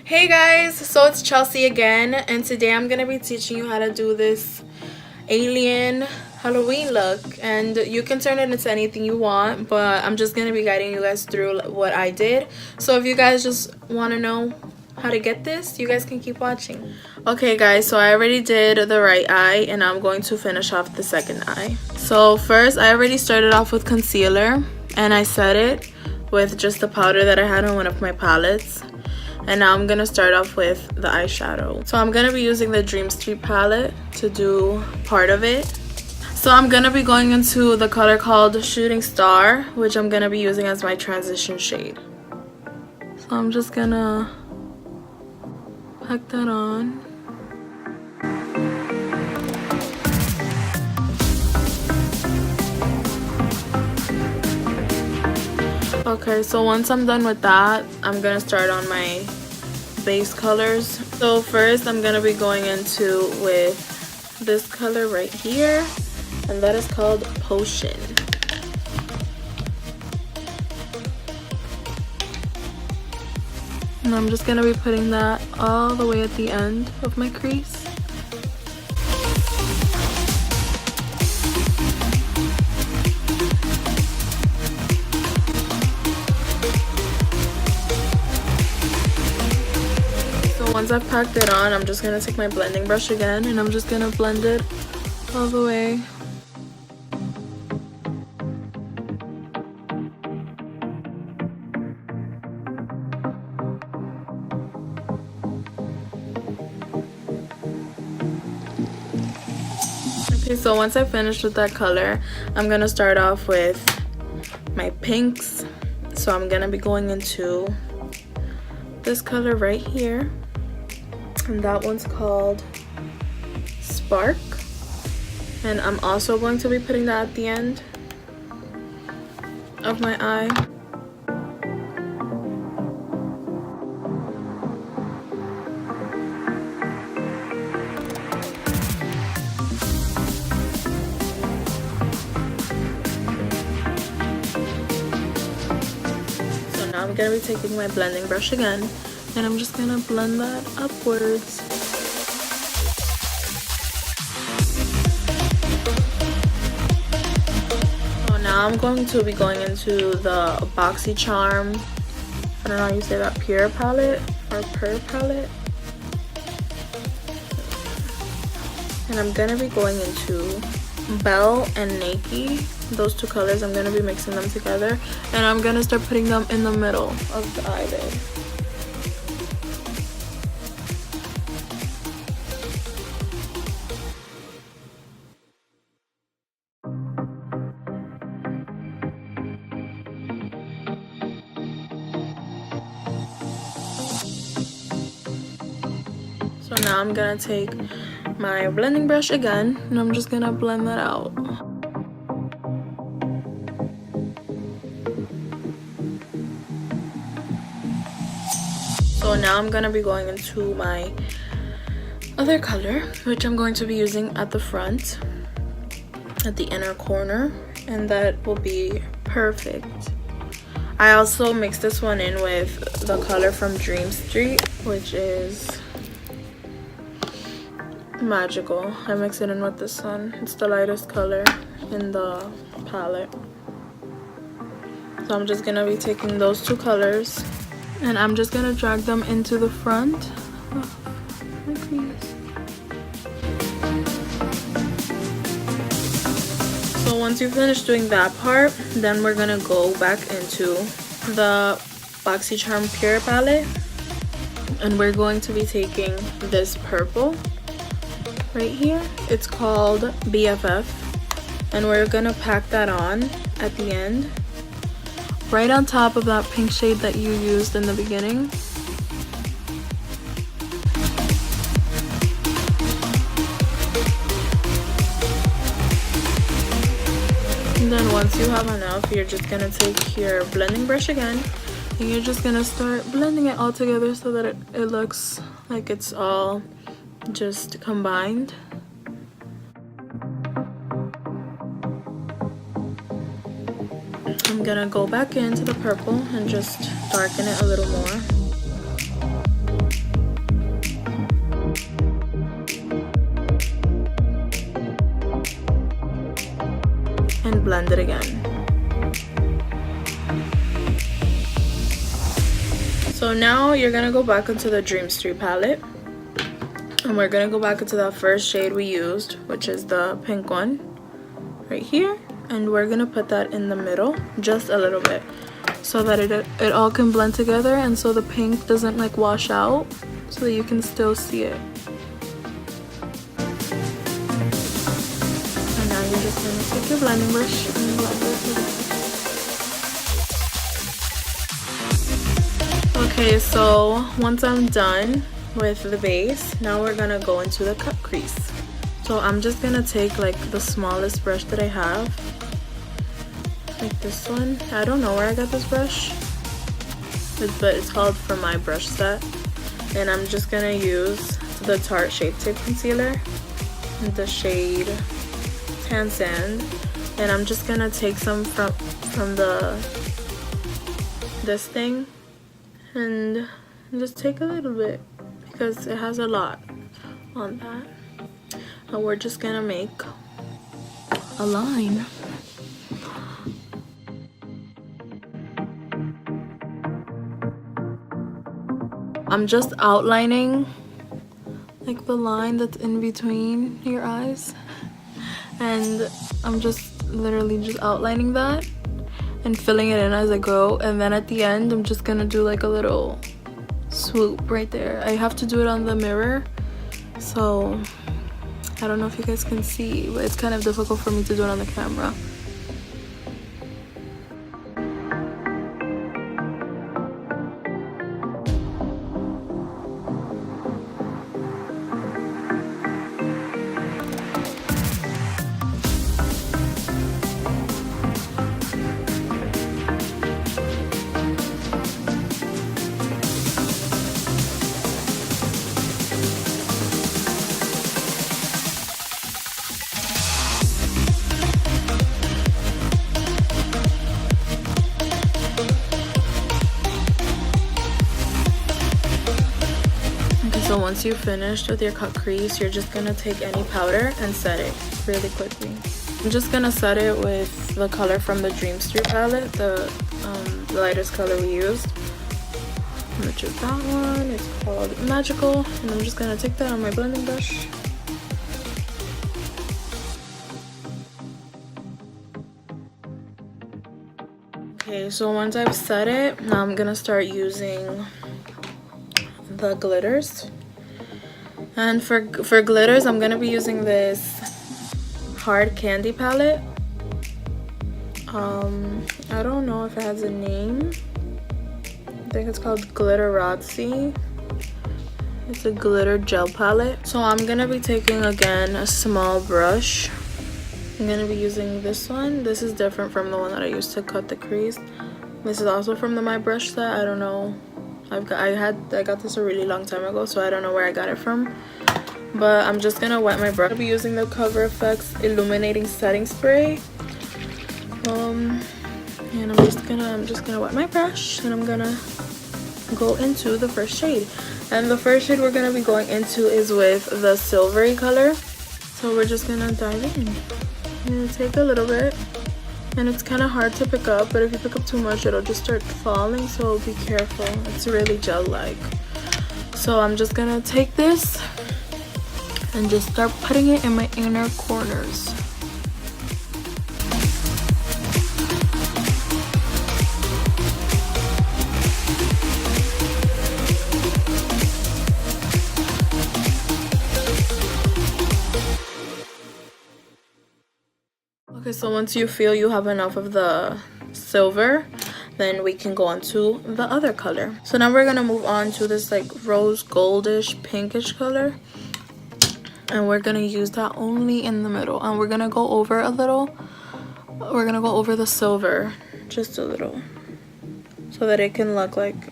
Hey guys, so it's Chelsea again, and today I'm gonna be teaching you how to do this alien Halloween look. And you can turn it into anything you want, but I'm just gonna be guiding you guys through what I did. So if you guys just want to know how to get this, you guys can keep watching. Okay guys, so I already did the right eye and I'm going to finish off the second eye. So first, I already started off with concealer and I set it with just the powder that I had on one of my palettes. And now I'm gonna start off with the eyeshadow. So I'm gonna be using the Dream Street palette to do part of it. So I'm gonna be going into the color called Shooting Star, which I'm gonna be using as my transition shade. So I'm just gonna pack that on. Okay, so once I'm done with that, I'm gonna start on my base colors. So first I'm gonna be going into with this color right here, and that is called Potion. And I'm just gonna be putting that all the way at the end of my crease. Once I've packed it on, I'm just going to take my blending brush again and I'm just going to blend it all the way. Okay, so once I finished with that color, I'm going to start off with my pinks. So I'm going to be going into this color right here. And that one's called Spark, and I'm also going to be putting that at the end of my eye. So now I'm gonna be taking my blending brush again, and I'm just gonna blend that upwards. So now I'm going to be going into the BoxyCharm, I don't know how you say that, Pure palette or Pure palette. And I'm gonna be going into Belle and Nike. Those two colors, I'm gonna be mixing them together, and I'm gonna start putting them in the middle of the eyelid. So now I'm gonna take my blending brush again and I'm just gonna blend that out. So now I'm gonna be going into my other color, which I'm going to be using at the front, at the inner corner, and that will be Perfect. I also mixed this one in with the color from Dream Street, which is Magical. I mix it in with this one. It's the lightest color in the palette. So I'm just gonna be taking those two colors and I'm just gonna drag them into the front of my crease. So once you finish doing that part, then we're gonna go back into the BoxyCharm Pure palette, and we're going to be taking this purple right here. It's called BFF, and we're gonna pack that on at the end, right on top of that pink shade that you used in the beginning. And then once you have enough, you're just gonna take your blending brush again and you're just gonna start blending it all together so that it looks like it's all just combined. I'm gonna go back into the purple and just darken it a little more. blend it again. So now you're gonna go back into the Dream Street palette, and we're gonna go back into that first shade we used, which is the pink one right here, and we're gonna put that in the middle just a little bit so that it all can blend together, and so the pink doesn't like wash out, so that you can still see it. And now you're just gonna take your blending brush and blend it together. Okay, so once I'm done with the base, now we're gonna go into the cut crease. So I'm just gonna take like the smallest brush that I have, like this one. I don't know where I got this brush, but it's called From My Brush Set, and I'm just gonna use the Tarte Shape Tape Concealer in the shade Tan Sand, and I'm just gonna take some from this thing and just take a little bit because it has a lot on that, and we're just gonna make a line. I'm just outlining like the line that's in between your eyes, and I'm just literally just outlining that and filling it in as I go, and then at the end I'm just gonna do like a little swoop right there. I have to do it on the mirror, so I don't know if you guys can see, but it's kind of difficult for me to do it on the camera. So once you're finished with your cut crease, you're just gonna take any powder and set it really quickly. I'm just gonna set it with the color from the Dream Street palette, the lightest color we used, which is that one. It's called Magical, and I'm just gonna take that on my blending brush. Okay, so once I've set it, now I'm gonna start using the glitters. And for glitters, I'm gonna be using this Hard Candy palette. I don't know if it has a name. I think it's called Glitterazzi. It's a glitter gel palette. So I'm gonna be taking again a small brush. I'm gonna be using this one. This is different from the one that I used to cut the crease. This is also from the My Brush Set. I don't know. I got this a really long time ago, so I don't know where I got it from. But I'm just gonna wet my brush. I'll be using the Cover FX Illuminating Setting Spray. And I'm just gonna wet my brush, and I'm gonna go into the first shade. And the first shade we're gonna be going into is with the silvery color. So we're just gonna dive in. It'll take a little bit, and it's kind of hard to pick up, but if you pick up too much it'll just start falling, so be careful. It's really gel-like. So I'm just gonna take this and just start putting it in my inner corners. Okay, so once you feel you have enough of the silver, then we can go on to the other color. So now we're gonna move on to this like rose goldish pinkish color, and we're gonna use that only in the middle, and we're gonna go over a little. We're gonna go over the silver just a little, so that it can look like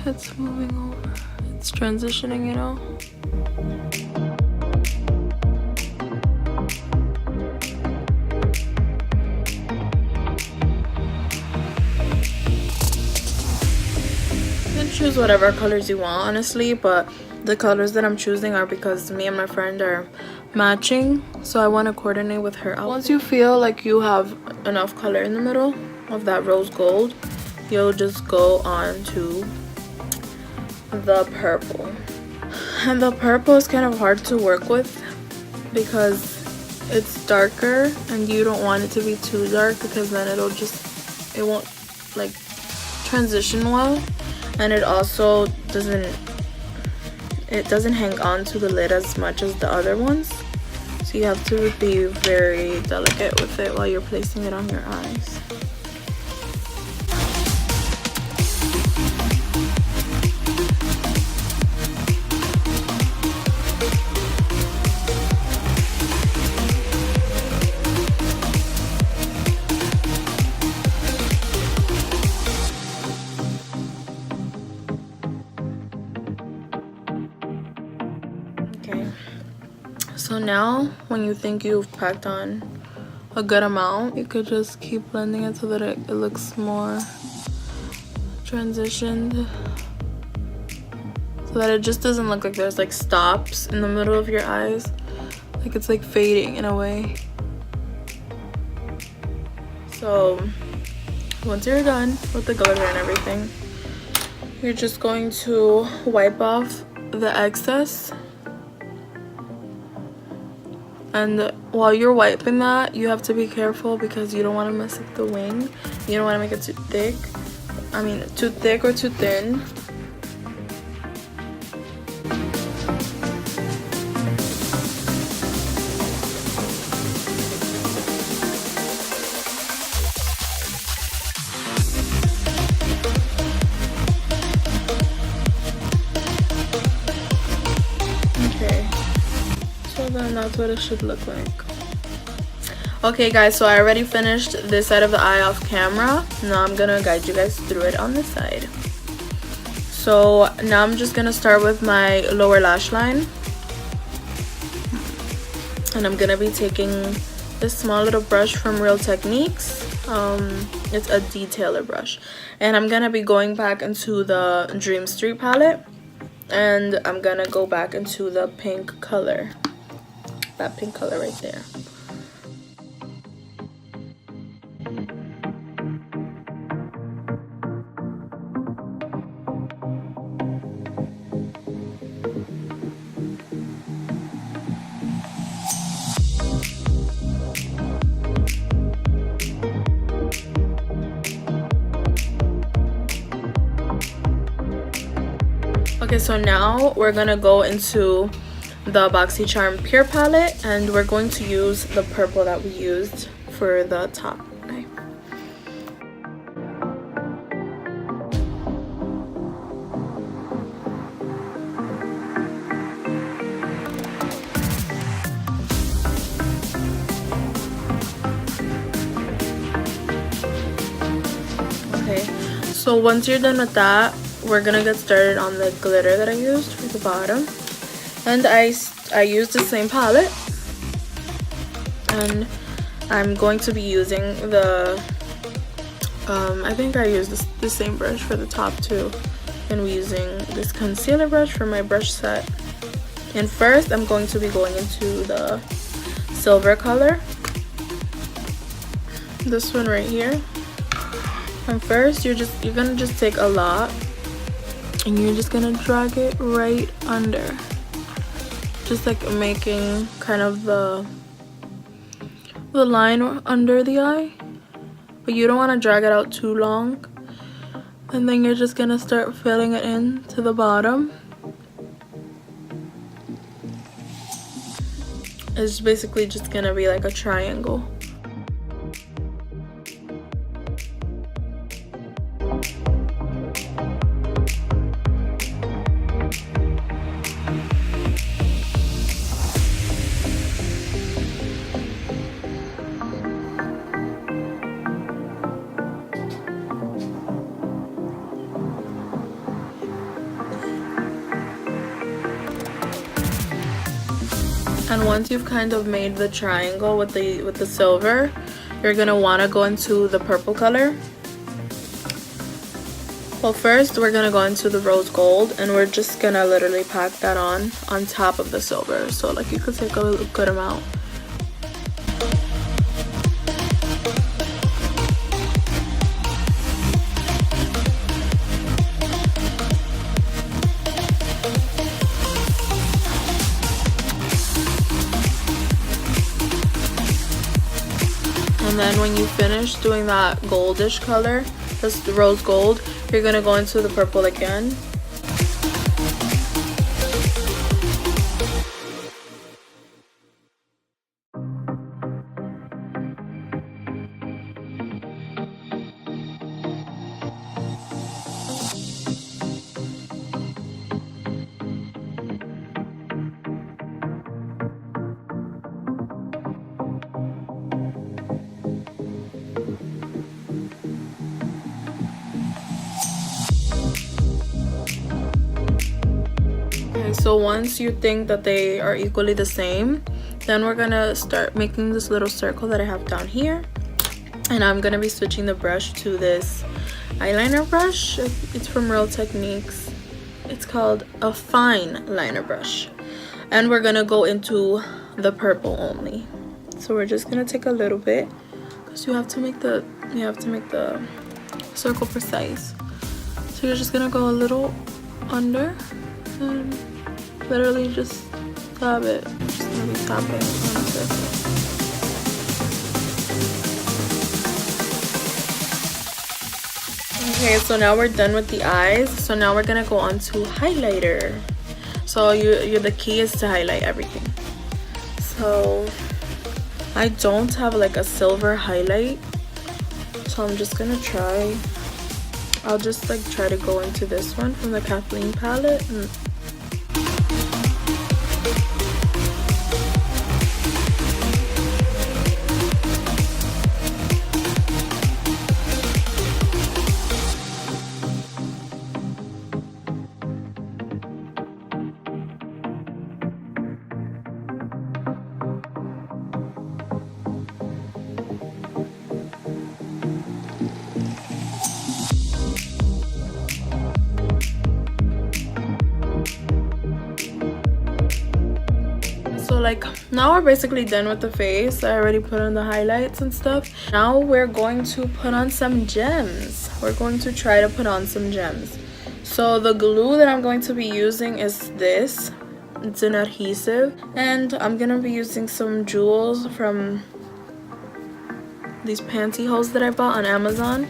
it's moving over, it's transitioning, you know. Choose whatever colors you want, honestly, but the colors that I'm choosing are because me and my friend are matching, so I want to coordinate with her outfit. Once you feel like you have enough color in the middle of that rose gold, you'll just go on to the purple. And the purple is kind of hard to work with because it's darker and you don't want it to be too dark, because then it won't like transition well, and it also doesn't hang on to the lid as much as the other ones, so you have to be very delicate with it while you're placing it on your eyes. So now when you think you've packed on a good amount, you could just keep blending it so that it looks more transitioned, so that it just doesn't look like there's like stops in the middle of your eyes, like it's like fading in a way. So once you're done with the glitter and everything, you're just going to wipe off the excess. And while you're wiping that, you have to be careful because you don't want to mess up the wing. You don't want to make it too thick. I mean, too thick or too thin. And that's what it should look like. Okay guys, so I already finished this side of the eye off camera. Now I'm gonna guide you guys through it on this side. So now I'm just gonna start with my lower lash line, and I'm gonna be taking this small little brush from Real Techniques. It's a detailer brush, and I'm gonna be going back into the Dream Street palette, and I'm gonna go back into the pink color. That pink color right there. Okay, so now we're gonna go into the BoxyCharm Pure palette, and we're going to use the purple that we used for the top. Okay, so once you're done with that, we're gonna get started on the glitter that I used for the bottom. And I used the same palette, and I'm going to be using the I think I used the same brush for the top too, and we're using this concealer brush for my brush set. And first I'm going to be going into the silver color, this one right here. And first you're gonna just take a lot, and you're just gonna drag it right under, just like making kind of the line under the eye, but you don't want to drag it out too long. And then you're just gonna start filling it in to the bottom. It's basically just gonna be like a triangle. And once you've kind of made the triangle with the silver, you're gonna want to go into the purple color. Well, first we're gonna go into the rose gold, and we're just gonna literally pack that on top of the silver, so like you could take a good amount. And then when you finish doing that goldish color, that's the rose gold, you're gonna go into the purple again. So once you think that they are equally the same, then we're gonna start making this little circle that I have down here, and I'm gonna be switching the brush to this eyeliner brush. It's from Real Techniques. It's called a fine liner brush, and we're gonna go into the purple only. So we're just gonna take a little bit, because you have to make the circle precise. So you're just gonna go a little under and literally just dab it. Just gonna be tapping on the surface. Okay, so now we're done with the eyes. So now we're gonna go on to highlighter. So the key is to highlight everything. So I don't have like a silver highlight, so I'm just gonna try. I'll just like try to go into this one from the Kathleen palette. So like now we're basically done with the face. I already put on the highlights and stuff. Now we're going to put on some gems. We're going to try to put on some gems. So the glue that I'm going to be using is this. It's an adhesive, and I'm gonna be using some jewels from these pantyhose that I bought on Amazon,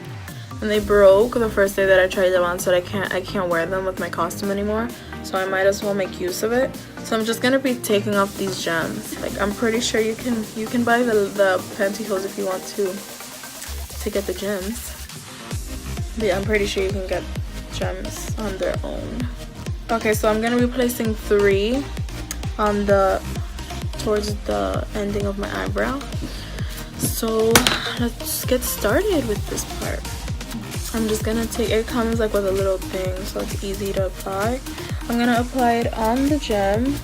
and they broke the first day that I tried them on, so I can't wear them with my costume anymore, so I might as well make use of it. So I'm just gonna be taking off these gems. Like I'm pretty sure you can buy the pantyhose if you want to get the gems. But yeah, I'm pretty sure you can get gems on their own. Okay, so I'm gonna be placing 3 on towards the ending of my eyebrow. So let's get started with this part. I'm just gonna take it. Comes like with a little thing, so it's easy to apply. I'm gonna apply it on the gem.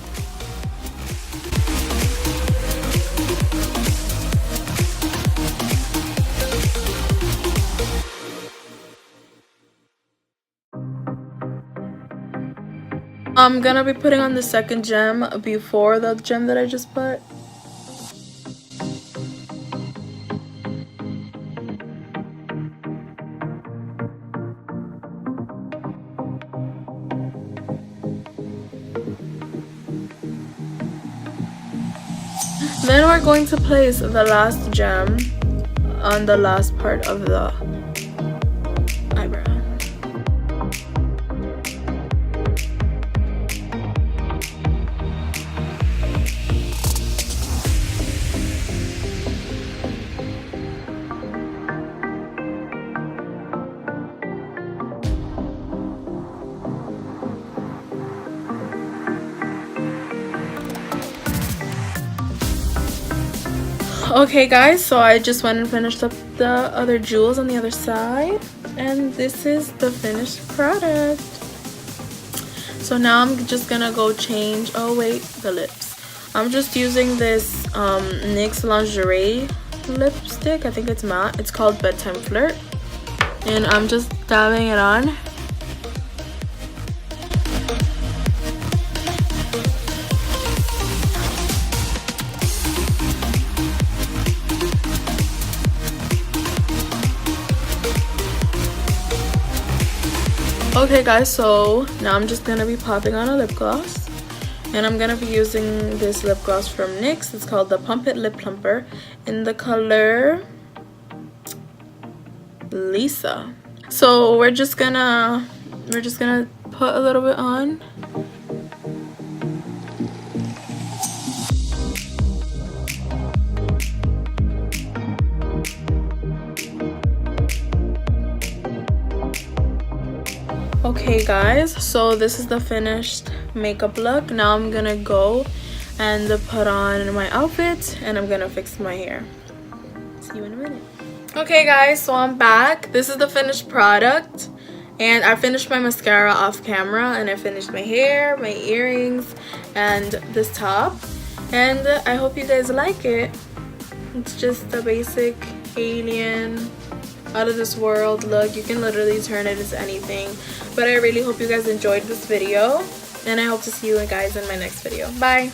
I'm gonna be putting on the second gem before the gem that I just put. Then we're going to place the last gem on the last part of the eyebrow. Okay guys, so I just went and finished up the other jewels on the other side, and this is the finished product. So now I'm just gonna go change, oh wait, the lips. I'm just using this NYX Lingerie lipstick. I think it's matte. It's called Bedtime Flirt, and I'm just dabbing it on Okay guys, so now I'm just gonna be popping on a lip gloss, and I'm gonna be using this lip gloss from NYX. It's called the Pump It Lip Plumper in the color Lisa. So we're just gonna put a little bit on. Okay guys, so this is the finished makeup look. Now I'm gonna go and put on my outfit, and I'm gonna fix my hair. See you in a minute. Okay guys, so I'm back. This is the finished product, and I finished my mascara off camera, and I finished my hair, my earrings, and this top, and I hope you guys like it. It's just a basic alien out of this world look. You can literally turn it into anything, but I really hope you guys enjoyed this video, and I hope to see you guys in my next video. Bye.